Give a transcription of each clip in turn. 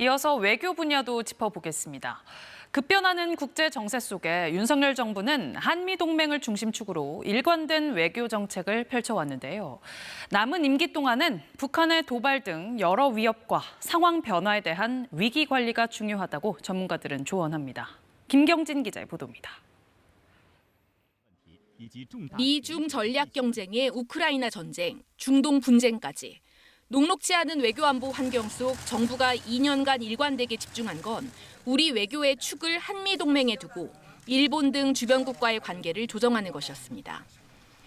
이어서 외교 분야도 짚어보겠습니다. 급변하는 국제 정세 속에 윤석열 정부는 한미 동맹을 중심축으로 일관된 외교 정책을 펼쳐왔는데요. 남은 임기 동안은 북한의 도발 등 여러 위협과 상황 변화에 대한 위기 관리가 중요하다고 전문가들은 조언합니다. 김경진 기자의 보도입니다. 미중 전략 경쟁의 우크라이나 전쟁, 중동 분쟁까지 녹록지 않은 외교안보 환경 속 정부가 2년간 일관되게 집중한 건 우리 외교의 축을 한미 동맹에 두고 일본 등 주변국과의 관계를 조정하는 것이었습니다.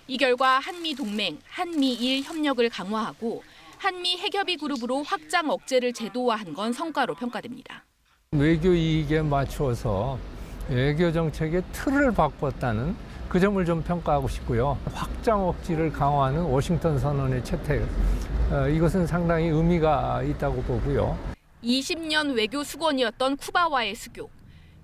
이 결과 한미 동맹, 한미일 협력을 강화하고 한미 핵협의 그룹으로 확장 억제를 제도화한 건 성과로 평가됩니다. 외교 이익에 맞추어서 외교 정책의 틀을 바꿨다는 그 점을 좀 평가하고 싶고요. 확장 억지를 강화하는 워싱턴 선언의 채택, 이것은 상당히 의미가 있다고 보고요. 20년 외교 수건이었던 쿠바와의 수교,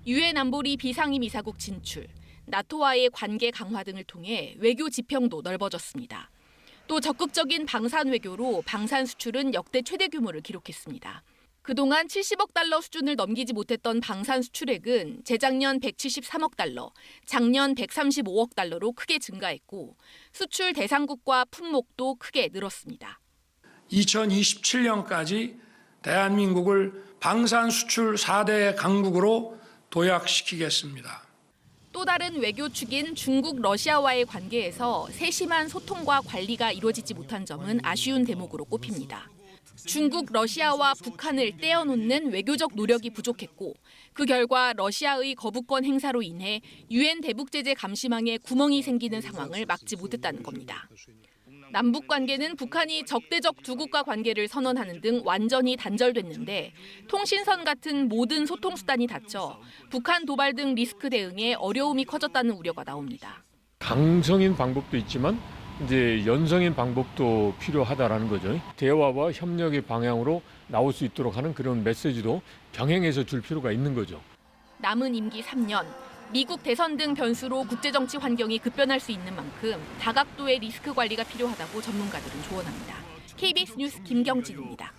유엔 안보리 비상임 이사국 진출, 나토와의 관계 강화 등을 통해 외교 지평도 넓어졌습니다. 또 적극적인 방산 외교로 방산 수출은 역대 최대 규모를 기록했습니다. 그동안 70억 달러 수준을 넘기지 못했던 방산 수출액은 재작년 173억 달러, 작년 135억 달러로 크게 증가했고 수출 대상국과 품목도 크게 늘었습니다. 2027년까지 대한민국을 방산 수출 4대 강국으로 도약시키겠습니다. 또 다른 외교 축인 중국, 러시아와의 관계에서 세심한 소통과 관리가 이루어지지 못한 점은 아쉬운 대목으로 꼽힙니다. 중국, 러시아와 북한을 떼어놓는 외교적 노력이 부족했고 그 결과 러시아의 거부권 행사로 인해 유엔 대북 제재 감시망에 구멍이 생기는 상황을 막지 못했다는 겁니다. 남북 관계는 북한이 적대적 두 국가 관계를 선언하는 등 완전히 단절됐는데 통신선 같은 모든 소통 수단이 닫혀 북한 도발 등 리스크 대응에 어려움이 커졌다는 우려가 나옵니다. 강성인 방법도 있지만 이제 연성인 방법도 필요하다라는 거죠. 대화와 협력의 방향으로 나올 수 있도록 하는 그런 메시지도 병행해서 줄 필요가 있는 거죠. 남은 임기 3년, 미국 대선 등 변수로 국제정치 환경이 급변할 수 있는 만큼 다각도의 리스크 관리가 필요하다고 전문가들은 조언합니다. KBS 뉴스 김경진입니다.